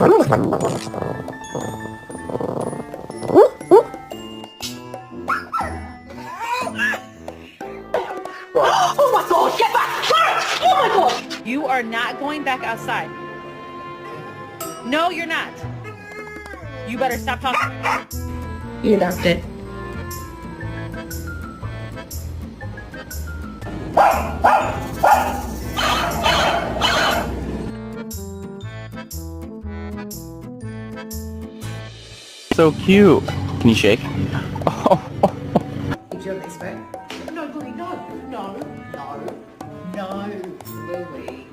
Oh my God, get back! Clarence! Oh my God! You are not going back outside. No, you're not. You better stop talking. You loved it. So cute. Can you shake? Oh. Did you have this way? No, Louie, no, no, no, no, Louie.